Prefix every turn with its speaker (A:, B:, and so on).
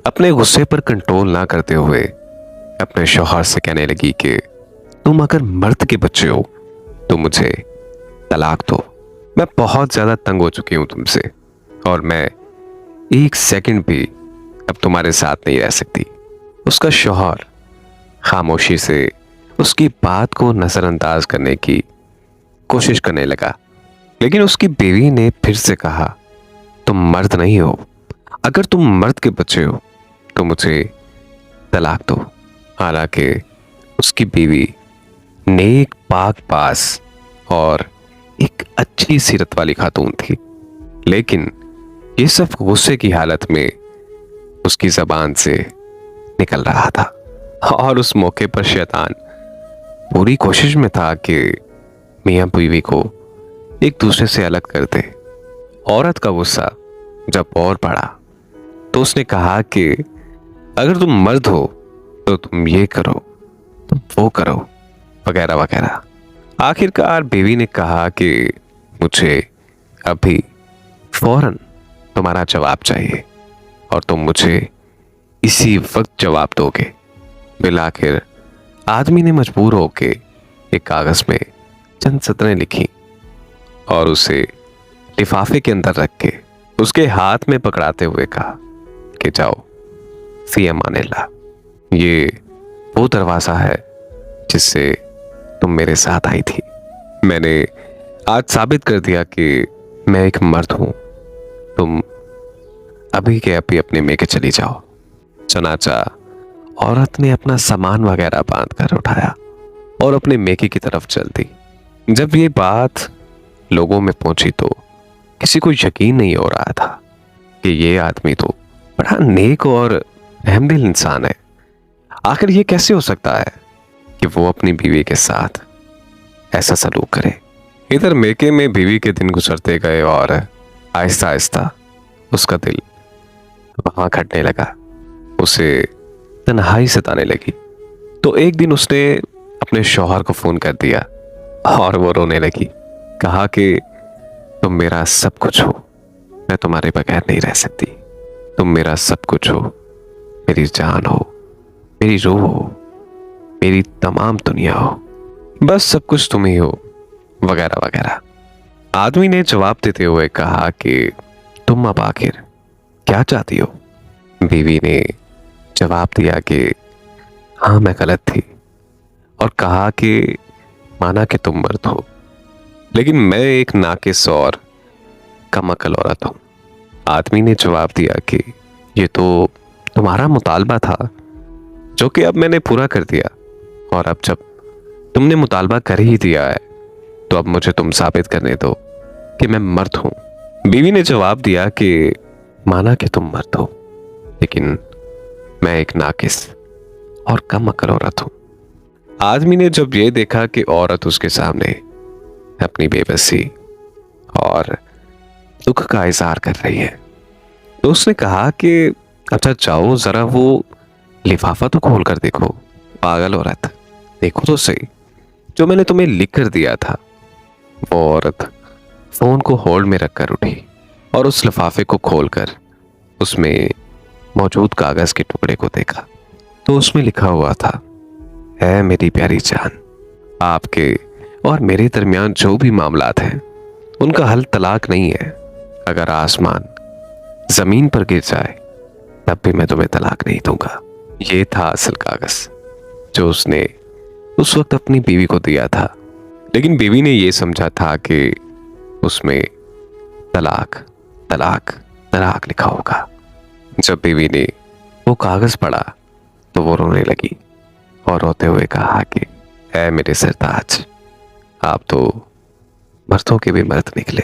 A: अपने गुस्से पर कंट्रोल ना करते हुए अपने शौहर से कहने लगी कि तुम अगर मर्द के बच्चे हो तो मुझे तलाक दो। मैं बहुत ज्यादा तंग हो चुकी हूं तुमसे और मैं एक सेकंड भी अब तुम्हारे साथ नहीं रह सकती। उसका शौहर खामोशी से उसकी बात को नजरअंदाज करने की कोशिश करने लगा, लेकिन उसकी बीवी ने फिर से कहा, तुम मर्द नहीं हो। अगर तुम मर्द के बच्चे हो तो मुझे तलाक दो। हालांकि उसकी बीवी नेक पाक पास और एक अच्छी सीरत वाली खातून थी, लेकिन ये सब गुस्से की हालत में उसकी जबान से निकल रहा था। और उस मौके पर शैतान पूरी कोशिश में था कि मियां बीवी को एक दूसरे से अलग कर दे। औरत का गुस्सा जब और बढ़ा तो उसने कहा कि अगर तुम मर्द हो तो तुम ये करो, तुम वो करो, वगैरह वगैरह। आखिरकार बीवी ने कहा कि मुझे अभी फौरन तुम्हारा जवाब चाहिए और तुम मुझे इसी वक्त जवाब दोगे। बिलाखिर आदमी ने मजबूर होके एक कागज में चंद सतरें लिखी और उसे लिफाफे के अंदर रख के उसके हाथ में पकड़ाते हुए कहा कि जाओ फी अमानिल्लाह। ये वो दरवाजा है जिससे तुम मेरे साथ आई थी। मैंने आज साबित कर दिया कि मैं एक मर्द हूं। तुम अभी के अभी अपने मेके चली जाओ। चनाचा औरत ने अपना सामान वगैरह बांध कर उठाया और अपने मेके की तरफ चल दी। जब ये बात लोगों में पहुंची तो किसी को यकीन नहीं हो रहा था कि ये आदमी तो बड़ा नेक और रहमदिल इंसान है। आखिर ये कैसे हो सकता है कि वो अपनी बीवी के साथ ऐसा सलूक करे। इधर मेके में बीवी के दिन गुजरते गए और आहिस्ता आहिस्ता उसका दिल वहां खटने लगा। उसे तन्हाई सताने लगी। तो एक दिन उसने अपने शौहर को फोन कर दिया और वो रोने लगी। कहा कि तुम मेरा सब कुछ हो, मैं तुम्हारे बगैर नहीं रह सकती। तुम मेरा सब कुछ हो, मेरी जान हो, मेरी रूह हो, मेरी तमाम दुनिया हो, बस सब कुछ तुम ही हो, वगैरह वगैरह। आदमी ने जवाब देते हुए कहा कि तुम अब आखिर क्या चाहती हो। बीवी ने जवाब दिया कि हाँ मैं गलत थी और कहा कि माना कि तुम मर्द हो, लेकिन मैं एक नाकिस और कम अकल औरत हूं। आदमी ने जवाब दिया कि ये तो तुम्हारा मुतालबा था जो कि अब मैंने पूरा कर दिया, और अब जब तुमने मुतालबा कर ही दिया है तो अब मुझे तुम साबित करने दो कि मैं मर्द हूं। बीवी ने जवाब दिया कि माना कि तुम मर्द हो, लेकिन मैं एक नाकिस और कम अकल औरत हूं। आदमी ने जब ये देखा कि औरत उसके सामने अपनी बेबसी और दुख का इजहार कर रही है तो उसने कहा कि अच्छा जाओ जरा वो लिफाफा तो खोल कर देखो। पागल औरत, देखो तो सही जो मैंने तुम्हें लिख कर दिया था। वो औरत फोन को होल्ड में रखकर उठी और उस लिफाफे को खोलकर उसमें मौजूद कागज के टुकड़े को देखा तो उसमें लिखा हुआ था, है मेरी प्यारी जान, आपके और मेरे दरमियान जो भी मामलात हैं उनका हल तलाक नहीं है। अगर आसमान जमीन पर गिर जाए तब भी मैं तुम्हें तलाक नहीं दूंगा। ये था असल कागज जो उसने उस वक्त अपनी बीवी को दिया था, लेकिन बीवी ने यह समझा था कि उसमें तलाक तलाक तलाक लिखा होगा। जब बीवी ने वो कागज पढ़ा तो वो रोने लगी और रोते हुए कहा कि ऐ मेरे सरताज, आप तो मर्दों के भी मर्द निकले।